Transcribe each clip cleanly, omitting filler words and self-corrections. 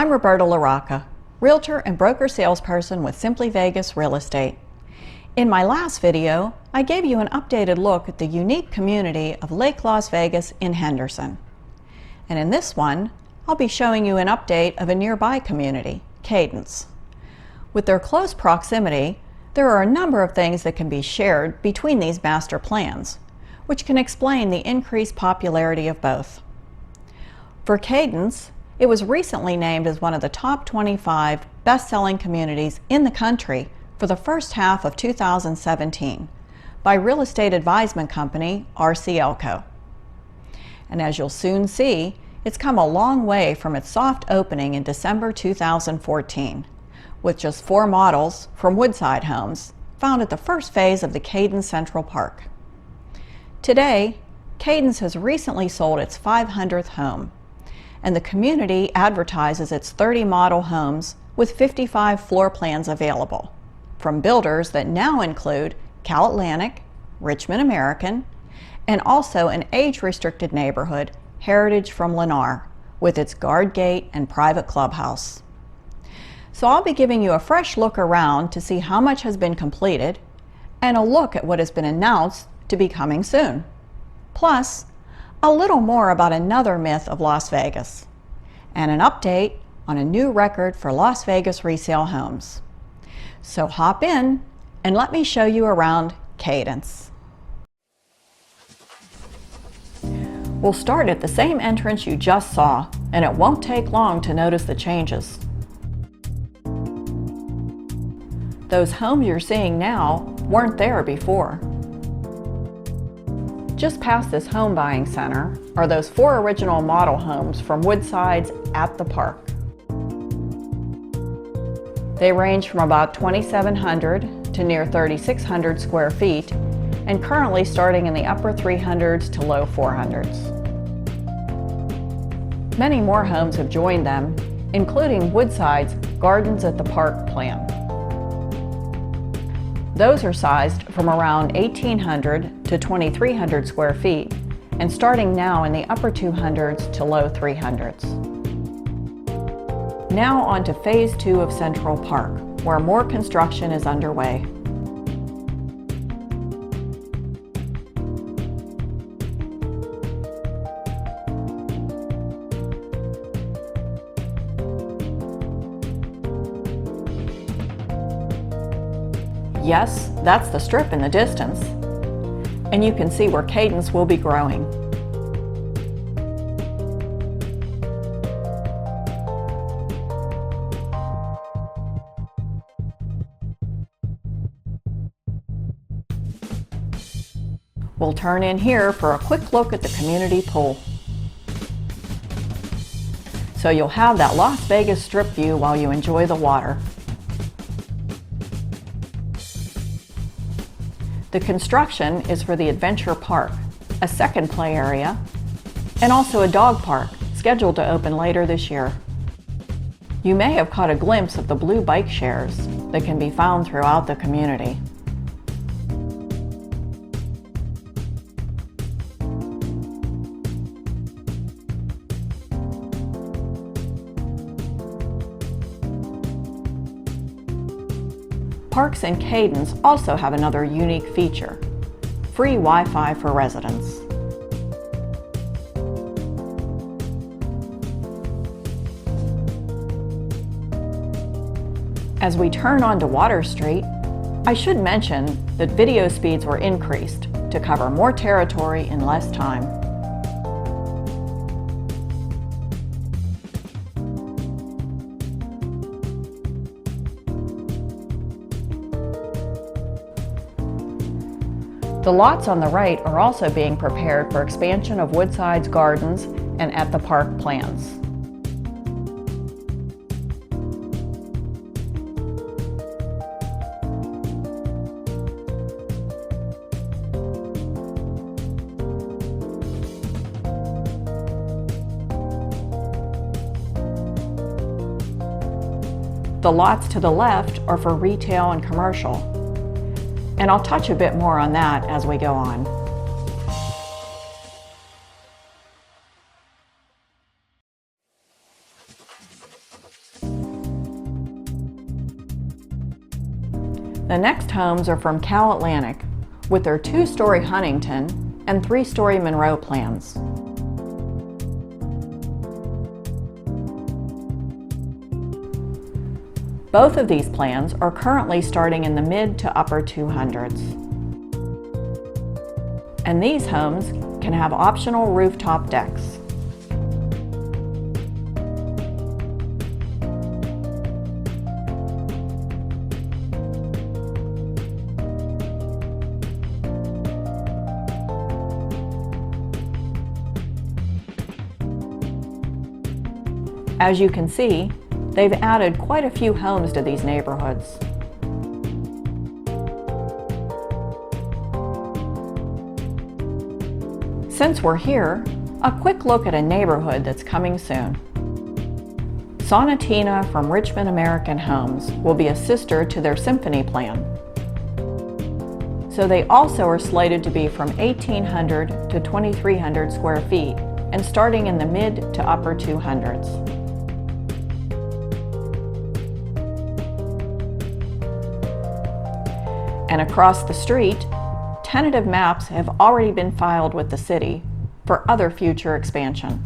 I'm Roberta LaRocca, Realtor and Broker Salesperson with Simply Vegas Real Estate. In my last video, I gave you an updated look at the unique community of Lake Las Vegas in Henderson. And in this one, I'll be showing you an update of a nearby community, Cadence. With their close proximity, there are a number of things that can be shared between these master plans, which can explain the increased popularity of both. For Cadence, it was recently named as one of the top 25 best-selling communities in the country for the first half of 2017 by real estate advisement company RCLCO. And as you'll soon see, it's come a long way from its soft opening in December 2014, with just 4 models from Woodside Homes found at the first phase of the Cadence Central Park. Today, Cadence has recently sold its 500th home, and the community advertises its 30 model homes with 55 floor plans available from builders that now include CalAtlantic, Richmond American, and also an age-restricted neighborhood, Heritage from Lennar, with its guard gate and private clubhouse. So I'll be giving you a fresh look around to see how much has been completed and a look at what has been announced to be coming soon. Plus, a little more about another myth of Las Vegas, and an update on a new record for Las Vegas resale homes. So hop in and let me show you around Cadence. We'll start at the same entrance you just saw, and it won't take long to notice the changes. Those homes you're seeing now weren't there before. Just past this home buying center are those 4 original model homes from Woodside's at the park. They range from about 2,700 to near 3,600 square feet, and currently starting in the upper 300s to low 400s. Many more homes have joined them, including Woodside's Gardens at the Park plan. Those are sized from around 1,800 to 2,300 square feet, and starting now in the upper 200s to low 300s. Now on to Phase 2 of Central Park, where more construction is underway. Yes, that's the Strip in the distance, and you can see where Cadence will be growing. We'll turn in here for a quick look at the community pool. So you'll have that Las Vegas Strip view while you enjoy the water. The construction is for the Adventure Park, a second play area, and also a dog park scheduled to open later this year. You may have caught a glimpse of the blue bike shares that can be found throughout the community. Parks in Cadence also have another unique feature: free Wi-Fi for residents. As we turn onto Water Street, I should mention that video speeds were increased to cover more territory in less time. The lots on the right are also being prepared for expansion of Woodside's gardens and at the park plans. The lots to the left are for retail and commercial, and I'll touch a bit more on that as we go on. The next homes are from CalAtlantic, with their 2-story Huntington and 3-story Monroe plans. Both of these plans are currently starting in the mid to upper 200s. And these homes can have optional rooftop decks. As you can see, they've added quite a few homes to these neighborhoods. Since we're here, a quick look at a neighborhood that's coming soon. Sonatina from Richmond American Homes will be a sister to their Symphony plan. So they also are slated to be from 1,800 to 2,300 square feet and starting in the mid to upper 200s. And across the street, tentative maps have already been filed with the city for other future expansion.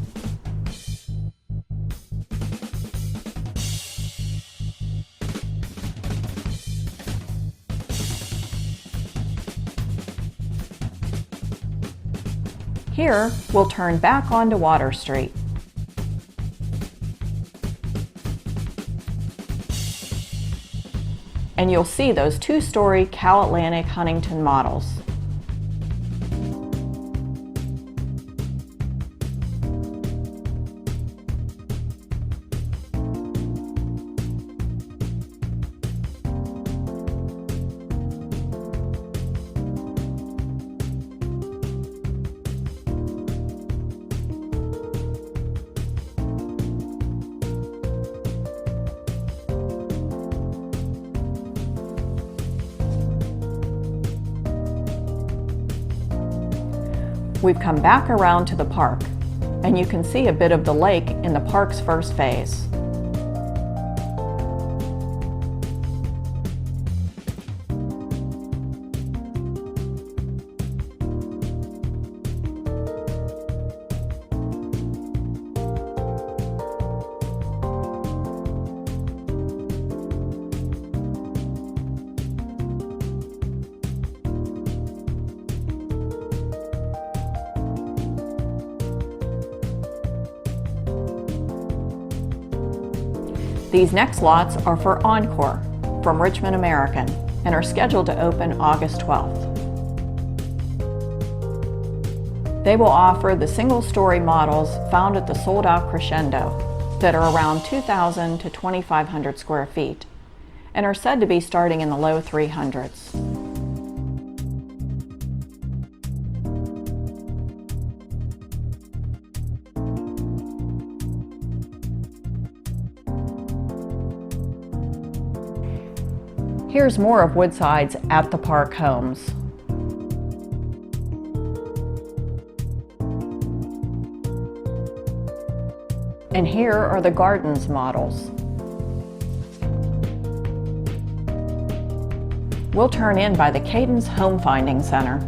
Here, we'll turn back onto Water Street. And you'll see those 2-story CalAtlantic Huntington models. We've come back around to the park, and you can see a bit of the lake in the park's first phase. These next lots are for Encore from Richmond American and are scheduled to open August 12th. They will offer the single-story models found at the sold-out Crescendo that are around 2,000 to 2,500 square feet and are said to be starting in the low 300s. Here's more of Woodside's At the Park homes. And here are the Gardens models. We'll turn in by the Cadence Home Finding Center.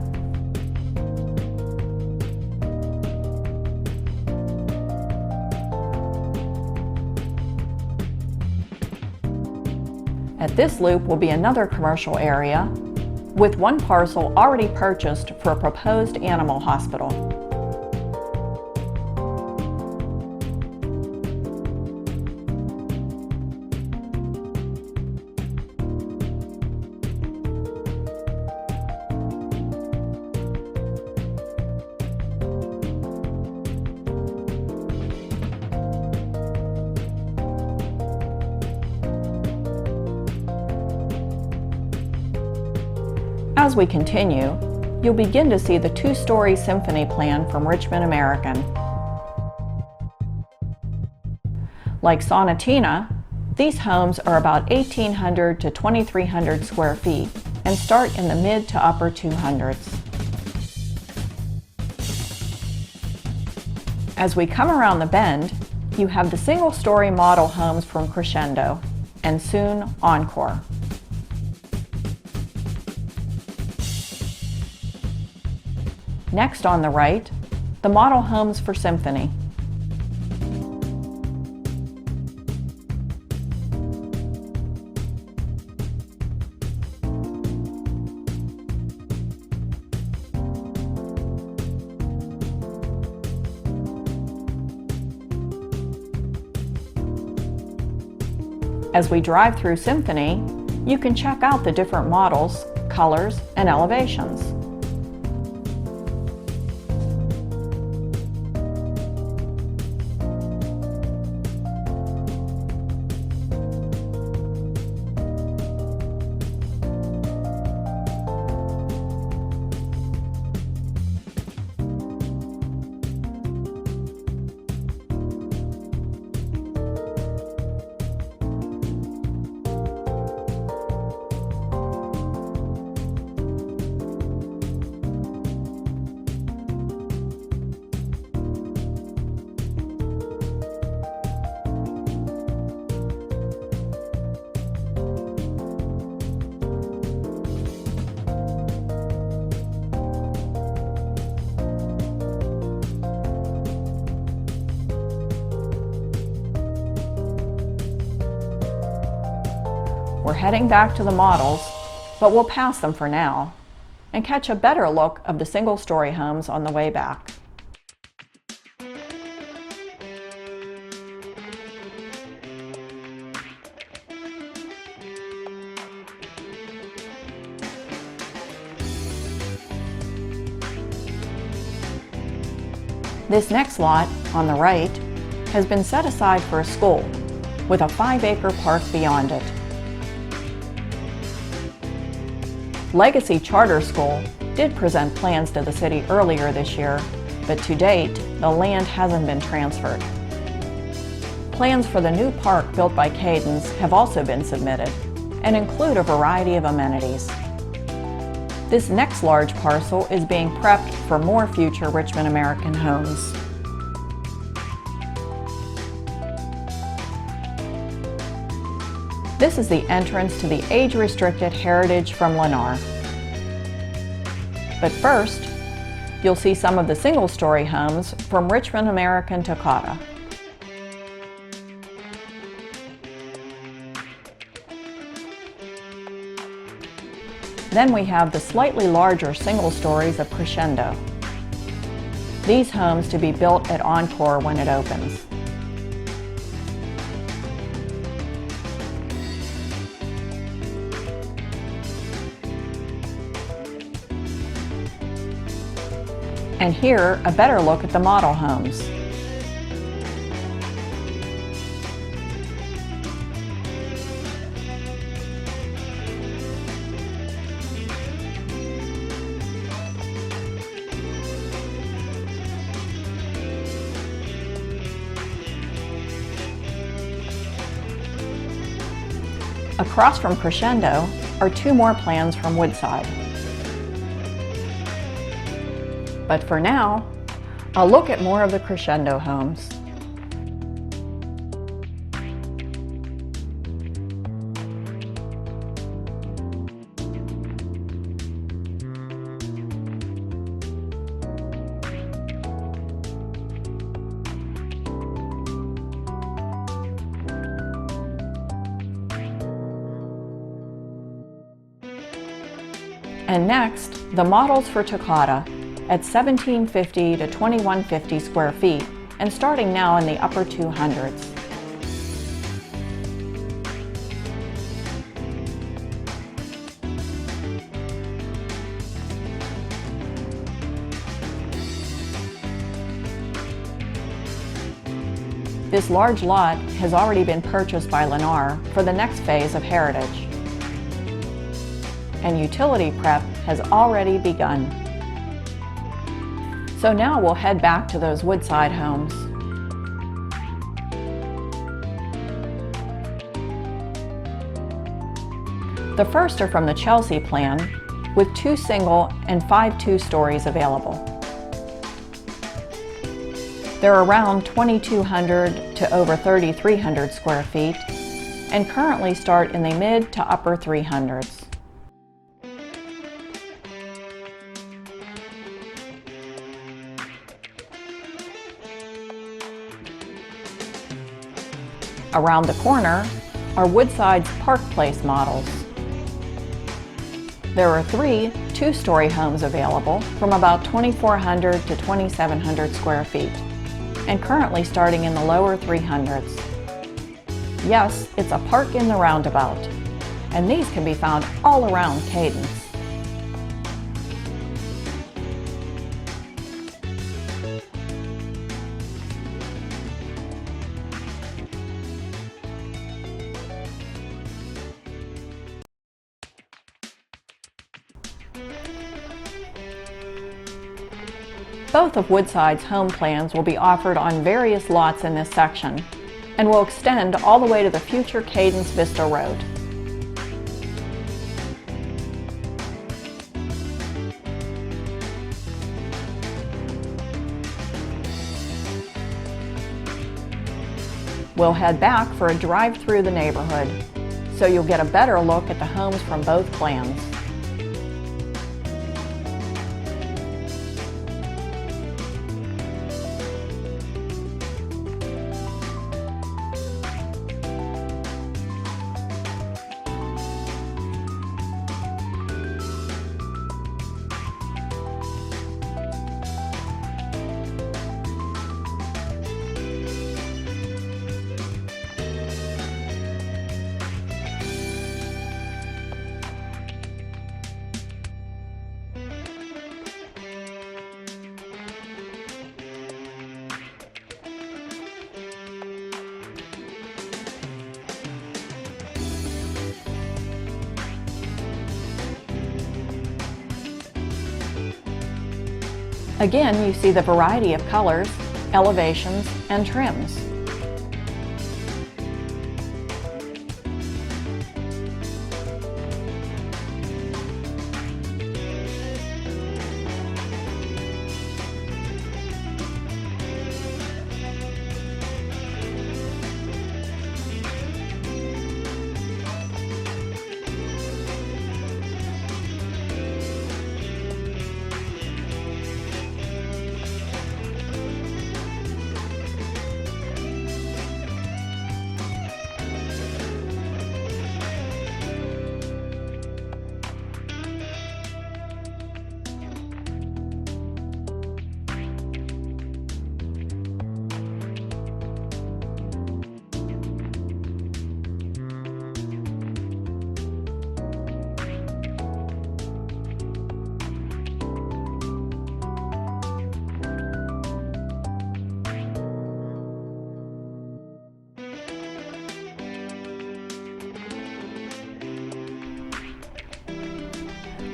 At this loop will be another commercial area, with one parcel already purchased for a proposed animal hospital. As we continue, you'll begin to see the 2-story Symphony plan from Richmond American. Like Sonatina, these homes are about 1,800 to 2,300 square feet and start in the mid to upper 200s. As we come around the bend, you have the single-story model homes from Crescendo and soon Encore. Next on the right, the model homes for Symphony. As we drive through Symphony, you can check out the different models, colors, and elevations. We're heading back to the models, but we'll pass them for now and catch a better look of the single-story homes on the way back. This next lot, on the right, has been set aside for a school, with a 5-acre park beyond it. Legacy Charter School did present plans to the city earlier this year, but to date, the land hasn't been transferred. Plans for the new park built by Cadence have also been submitted and include a variety of amenities. This next large parcel is being prepped for more future Richmond American homes. This is the entrance to the age-restricted Heritage from Lennar. But first, you'll see some of the single-story homes from Richmond American Tuscany. Then we have the slightly larger single stories of Crescendo. These homes to be built at Encore when it opens. And here, a better look at the model homes. Across from Crescendo are 2 more plans from Woodside. But for now, a look at more of the Crescendo homes. And next, the models for Tuscany at 1750 to 2150 square feet and starting now in the upper 200s. This large lot has already been purchased by Lennar for the next phase of Heritage. And utility prep has already begun. So now we'll head back to those Woodside homes. The first are from the Chelsea plan, with 2 single and 5 two-stories available. They're around 2,200 to over 3,300 square feet and currently start in the mid to upper 300s. Around the corner are Woodside's Park Place models. There are 3 two-story homes available from about 2,400 to 2,700 square feet, and currently starting in the lower 300s. Yes, it's a park in the roundabout, and these can be found all around Cadence. Both of Woodside's home plans will be offered on various lots in this section and will extend all the way to the future Cadence Vista Road. We'll head back for a drive through the neighborhood, so you'll get a better look at the homes from both plans. Again, you see the variety of colors, elevations, and trims.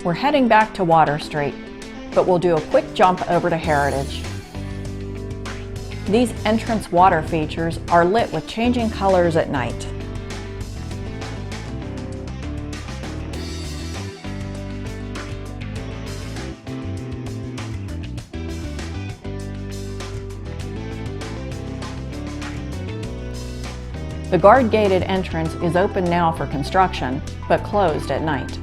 We're heading back to Water Street, but we'll do a quick jump over to Heritage. These entrance water features are lit with changing colors at night. The guard-gated entrance is open now for construction, but closed at night.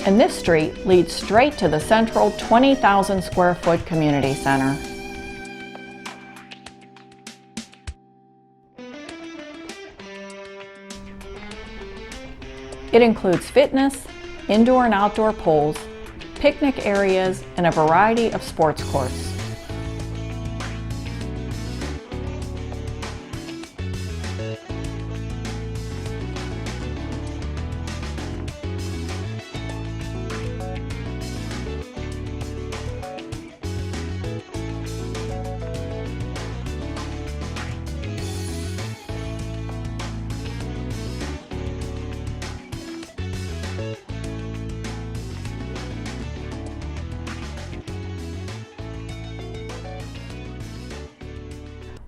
And this street leads straight to the central 20,000 square foot community center. It includes fitness, indoor and outdoor pools, picnic areas, and a variety of sports courts.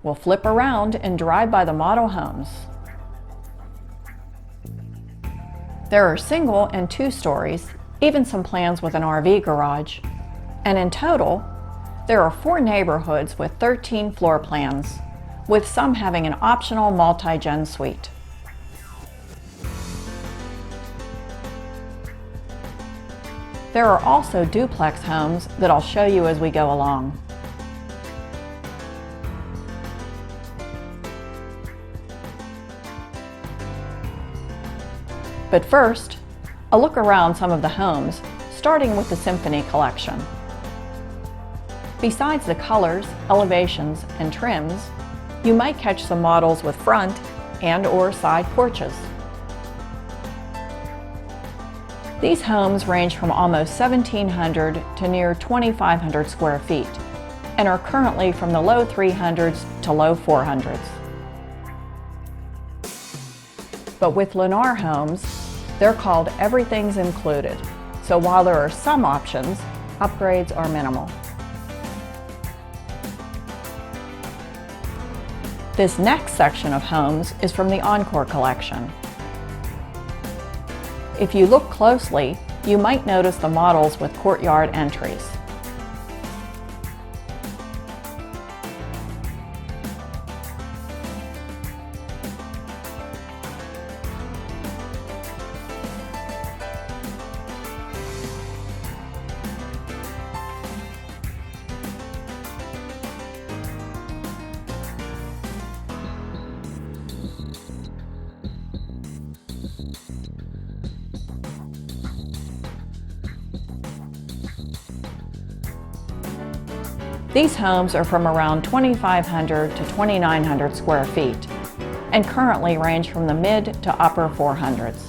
We'll flip around and drive by the model homes. There are single and two stories, even some plans with an RV garage. And in total, there are 4 neighborhoods with 13 floor plans, with some having an optional multi-gen suite. There are also duplex homes that I'll show you as we go along. But first, a look around some of the homes, starting with the Symphony Collection. Besides the colors, elevations, and trims, you might catch some models with front and/or side porches. These homes range from almost 1,700 to near 2,500 square feet and are currently from the low 300s to low 400s. But with Lennar homes, they're called Everything's Included, so while there are some options, upgrades are minimal. This next section of homes is from the Encore Collection. If you look closely, you might notice the models with courtyard entries. These homes are from around 2,500 to 2,900 square feet and currently range from the mid to upper 400s.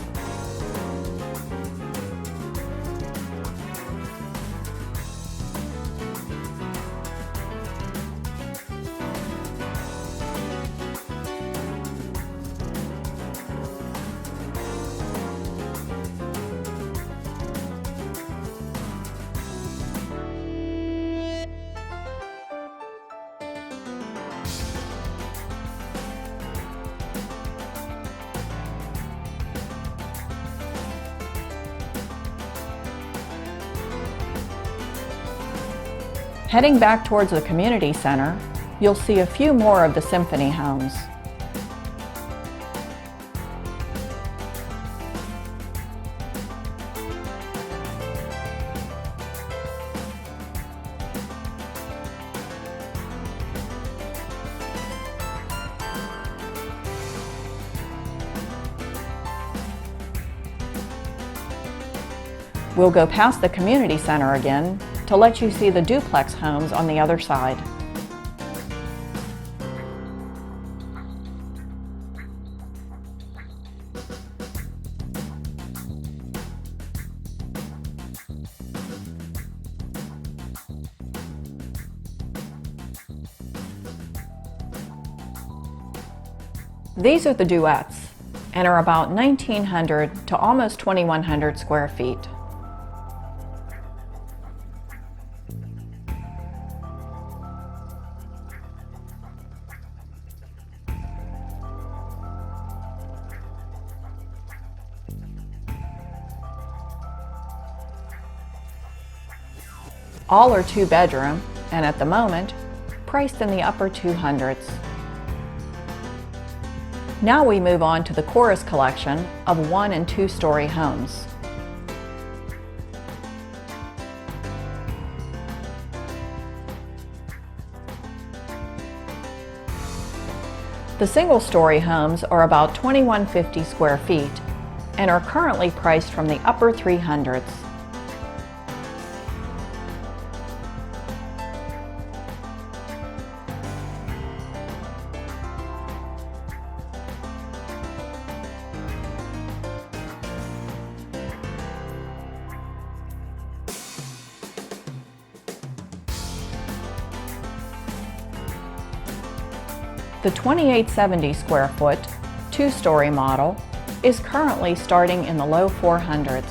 Heading back towards the community center, you'll see a few more of the Symphony homes. We'll go past the community center again to let you see the duplex homes on the other side. These are the duets and are about 1,900 to almost 2,100 square feet. All are 2-bedroom and at the moment, priced in the upper 200s. Now we move on to the Chorus Collection of 1- and 2-story homes. The single-story homes are about 2,150 square feet and are currently priced from the upper 300s. The 2,870 square foot, 2-story model is currently starting in the low 400s.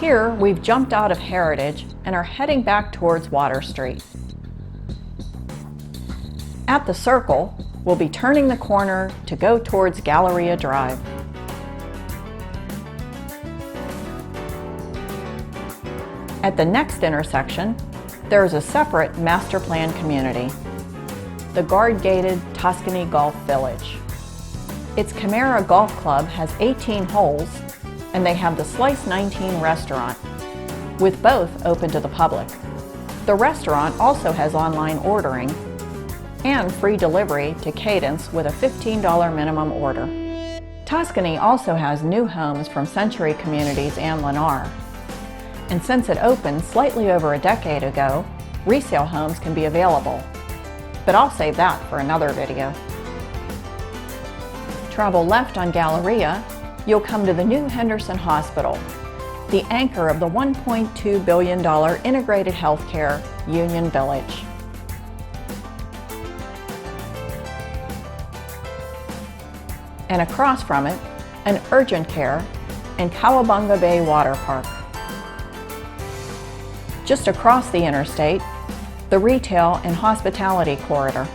Here, we've jumped out of Heritage and are heading back towards Water Street. At the Circle, we'll be turning the corner to go towards Galleria Drive. At the next intersection, there is a separate master plan community, the guard-gated Tuscany Golf Village. Its Chimera Golf Club has 18 holes, and they have the Slice 19 restaurant, with both open to the public. The restaurant also has online ordering and free delivery to Cadence with a $15 minimum order. Tuscany also has new homes from Century Communities and Lennar. And since it opened slightly over a decade ago, resale homes can be available. But I'll save that for another video. Travel left on Galleria, you'll come to the new Henderson Hospital, the anchor of the $1.2 billion integrated healthcare Union Village. And across from it, an urgent care and Cowabunga Bay Water Park. Just across the interstate, the retail and hospitality corridor,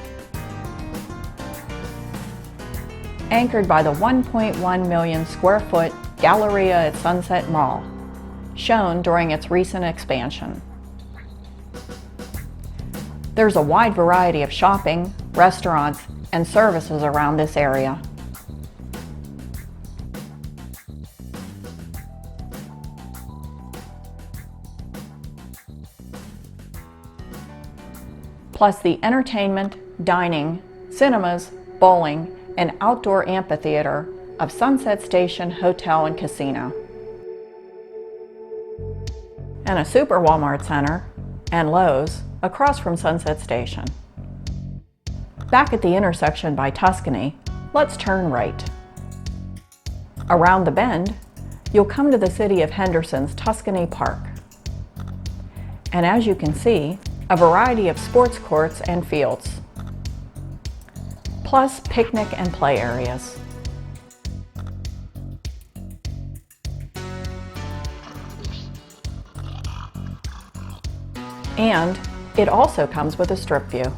anchored by the 1.1 million square foot Galleria at Sunset Mall, shown during its recent expansion. There's a wide variety of shopping, restaurants, and services around this area. Plus the entertainment, dining, cinemas, bowling, and outdoor amphitheater of Sunset Station Hotel and Casino. And a Super Walmart Center and Lowe's across from Sunset Station. Back at the intersection by Tuscany, let's turn right. Around the bend, you'll come to the city of Henderson's Tuscany Park. And as you can see, a variety of sports courts and fields, plus picnic and play areas. And it also comes with a strip view.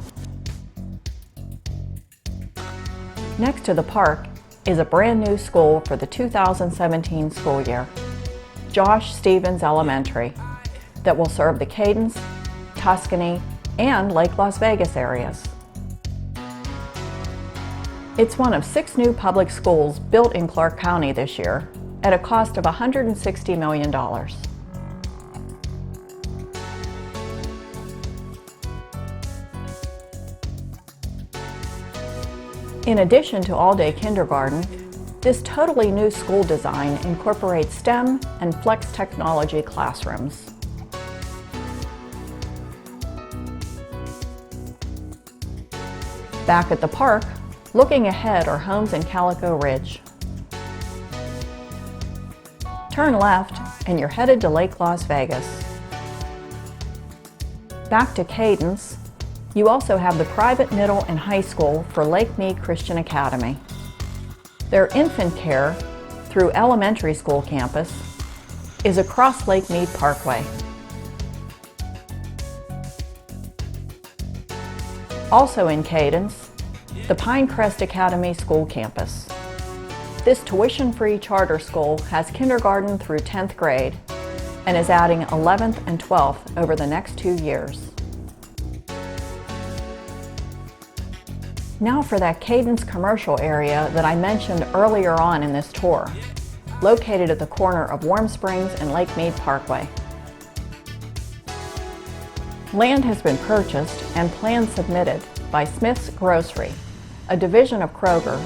Next to the park is a brand new school for the 2017 school year, Josh Stevens Elementary, that will serve the Cadence, Tuscany, and Lake Las Vegas areas. It's one of 6 new public schools built in Clark County this year at a cost of $160 million. In addition to all-day kindergarten, this totally new school design incorporates STEM and flex technology classrooms. Back at the park, looking ahead are homes in Calico Ridge. Turn left and you're headed to Lake Las Vegas. Back to Cadence, you also have the private middle and high school for Lake Mead Christian Academy. Their infant care through elementary school campus is across Lake Mead Parkway. Also in Cadence, the Pinecrest Academy school campus. This tuition-free charter school has kindergarten through 10th grade and is adding 11th and 12th over the next 2 years. Now for that Cadence commercial area that I mentioned earlier on in this tour, located at the corner of Warm Springs and Lake Mead Parkway. Land has been purchased and plans submitted by Smith's Grocery, a division of Kroger,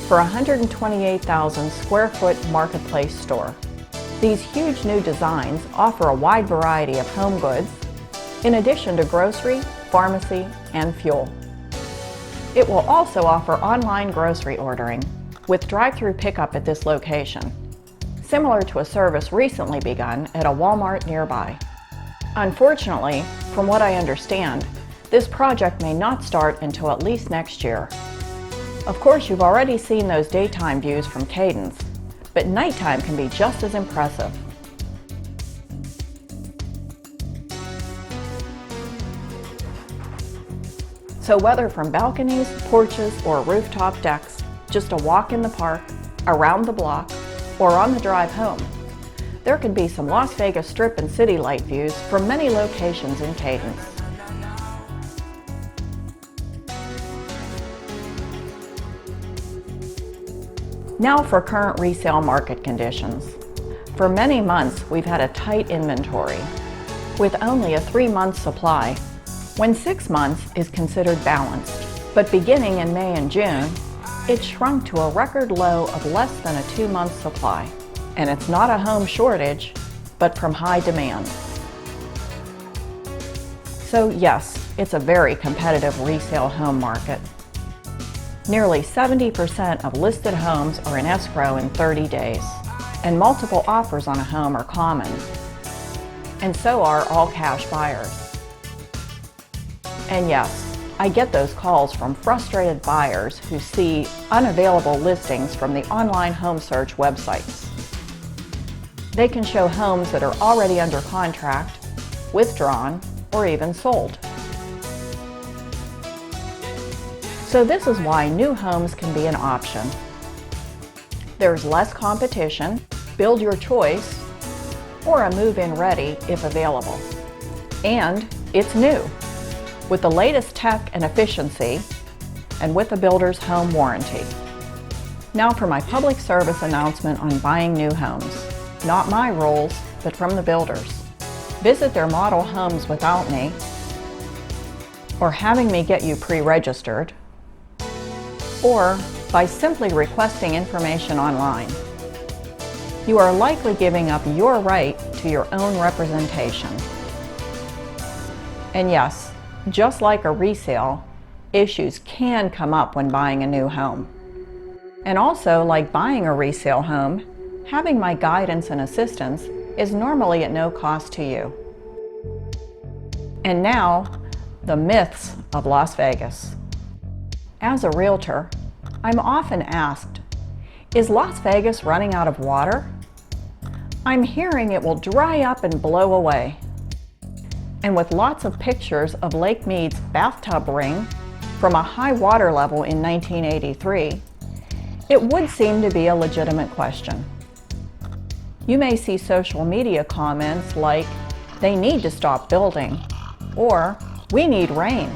for a 128,000 square foot marketplace store. These huge new designs offer a wide variety of home goods, in addition to grocery, pharmacy, and fuel. It will also offer online grocery ordering, with drive-through pickup at this location, similar to a service recently begun at a Walmart nearby. Unfortunately, from what I understand, this project may not start until at least next year. Of course, you've already seen those daytime views from Cadence, but nighttime can be just as impressive. So whether from balconies, porches, or rooftop decks, just a walk in the park, around the block, or on the drive home, there can be some Las Vegas Strip and city light views from many locations in Cadence. Now for current resale market conditions. For many months, we've had a tight inventory, with only a 3-month supply, when 6 months is considered balanced. But beginning in May and June, it shrunk to a record low of less than a 2-month supply. And it's not a home shortage, but from high demand. So yes, it's a very competitive resale home market. Nearly 70% of listed homes are in escrow in 30 days, and multiple offers on a home are common. And so are all cash buyers. And yes, I get those calls from frustrated buyers who see unavailable listings from the online home search websites. They can show homes that are already under contract, withdrawn, or even sold. So this is why new homes can be an option. There's less competition, build your choice, or a move-in ready if available. And it's new, with the latest tech and efficiency, and with a builder's home warranty. Now for my public service announcement on buying new homes. Not my rules, but from the builders. Visit their model homes without me, or having me get you pre-registered, or by simply requesting information online. You are likely giving up your right to your own representation. And yes, just like a resale, issues can come up when buying a new home. And also, like buying a resale home, having my guidance and assistance is normally at no cost to you. And now, the myths of Las Vegas. As a realtor, I'm often asked, is Las Vegas running out of water? I'm hearing it will dry up and blow away. And with lots of pictures of Lake Mead's bathtub ring from a high water level in 1983, it would seem to be a legitimate question. You may see social media comments like, they need to stop building, or we need rain.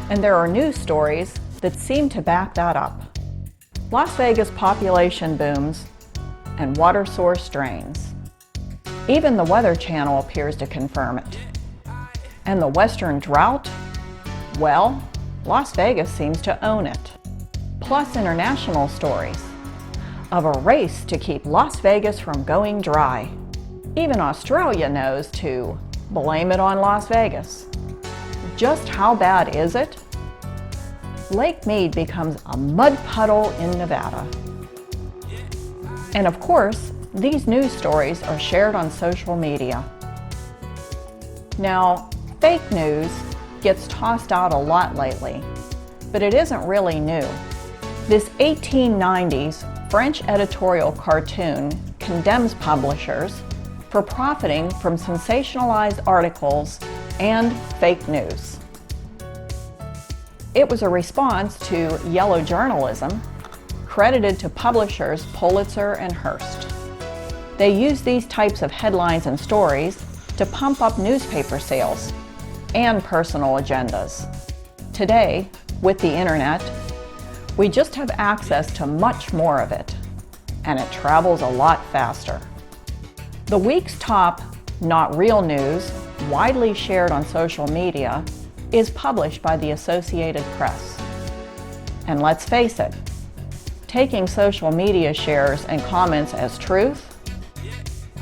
And there are news stories that seem to back that up. Las Vegas population booms and water source drains. Even the Weather Channel appears to confirm it. And the Western drought? Well, Las Vegas seems to own it. Plus international stories of a race to keep Las Vegas from going dry. Even Australia knows to blame it on Las Vegas. Just how bad is it? Lake Mead becomes a mud puddle in Nevada. And of course, these news stories are shared on social media. Now, fake news gets tossed out a lot lately, but it isn't really new. This 1890s French editorial cartoon condemns publishers for profiting from sensationalized articles and fake news. It was a response to yellow journalism, credited to publishers Pulitzer and Hearst. They used these types of headlines and stories to pump up newspaper sales and personal agendas. Today, with the internet, we just have access to much more of it, and it travels a lot faster. The week's top not real news, widely shared on social media, is published by the Associated Press. And let's face it, taking social media shares and comments as truth?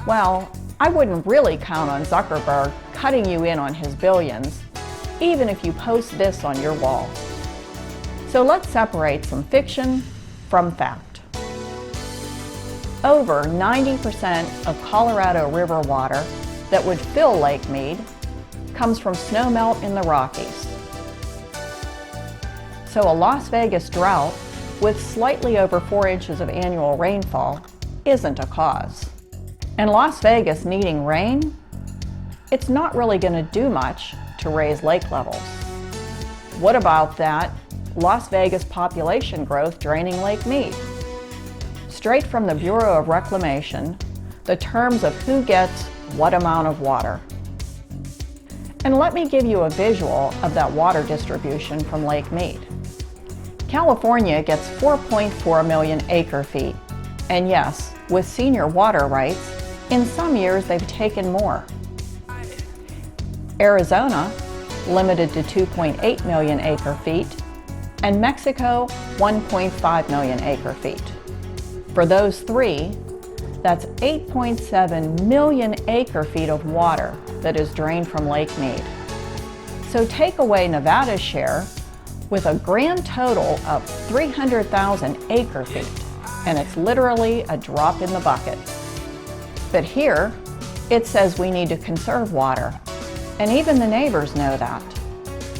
Well, I wouldn't really count on Zuckerberg cutting you in on his billions, even if you post this on your wall. So let's separate some fiction from fact. Over 90% of Colorado River water that would fill Lake Mead comes from snowmelt in the Rockies. So a Las Vegas drought with slightly over 4 inches of annual rainfall isn't a cause. And Las Vegas needing rain, it's not really going to do much to raise lake levels. What about that Las Vegas population growth draining Lake Mead? Straight from the Bureau of Reclamation, the terms of who gets what amount of water. And let me give you a visual of that water distribution from Lake Mead. California gets 4.4 million acre-feet, and yes, with senior water rights, in some years they've taken more. Arizona, limited to 2.8 million acre-feet, and Mexico, 1.5 million acre-feet. For those three, that's 8.7 million acre-feet of water that is drained from Lake Mead. So take away Nevada's share with a grand total of 300,000 acre-feet, and it's literally a drop in the bucket. But here, it says we need to conserve water, and even the neighbors know that,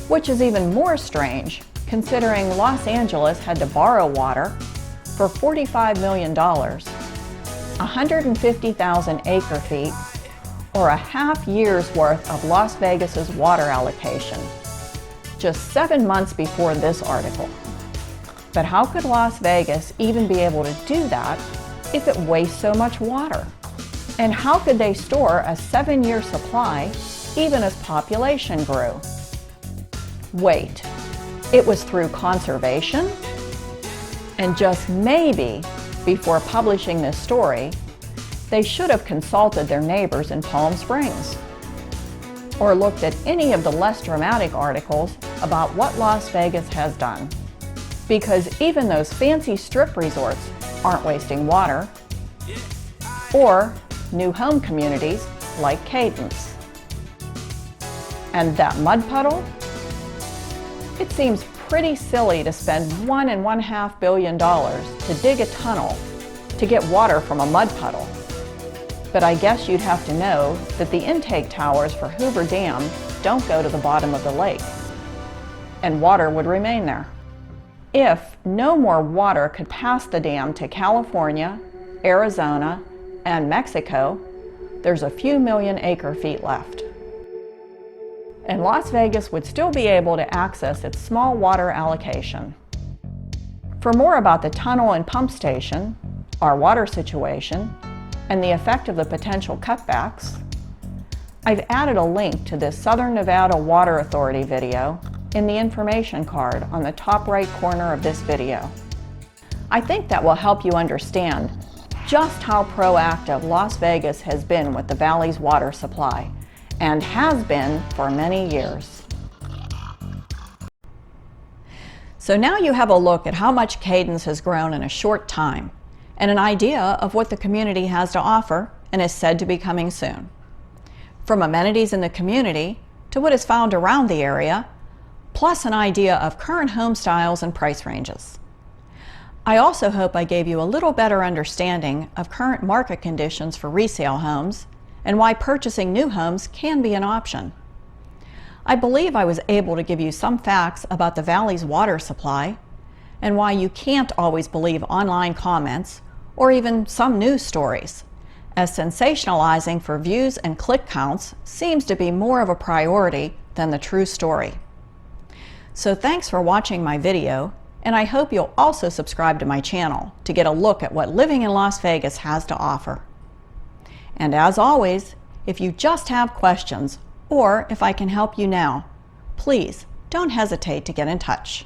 which is even more strange considering Los Angeles had to borrow water for $45 million, 150,000 acre-feet, or a half year's worth of Las Vegas's water allocation, just 7 months before this article. But how could Las Vegas even be able to do that if it wastes so much water? And how could they store a 7-year supply even as population grew? Wait, it was through conservation? And just maybe, before publishing this story, they should have consulted their neighbors in Palm Springs, or looked at any of the less dramatic articles about what Las Vegas has done. Because even those fancy strip resorts aren't wasting water, or new home communities like Cadence. And that mud puddle? It seems pretty silly to spend $1.5 billion to dig a tunnel to get water from a mud puddle. But I guess you'd have to know that the intake towers for Hoover Dam don't go to the bottom of the lake, and water would remain there. If no more water could pass the dam to California, Arizona, and Mexico, there's a few million acre-feet left. And Las Vegas would still be able to access its small water allocation. For more about the tunnel and pump station, our water situation, and the effect of the potential cutbacks, I've added a link to this Southern Nevada Water Authority video in the information card on the top right corner of this video. I think that will help you understand just how proactive Las Vegas has been with the valley's water supply, and has been for many years. So now you have a look at how much Cadence has grown in a short time, and an idea of what the community has to offer and is said to be coming soon. From amenities in the community to what is found around the area, plus an idea of current home styles and price ranges. I also hope I gave you a little better understanding of current market conditions for resale homes and why purchasing new homes can be an option. I believe I was able to give you some facts about the valley's water supply and why you can't always believe online comments or even some news stories, as sensationalizing for views and click counts seems to be more of a priority than the true story. So thanks for watching my video, and I hope you'll also subscribe to my channel to get a look at what living in Las Vegas has to offer. And as always, if you just have questions, or if I can help you now, please don't hesitate to get in touch.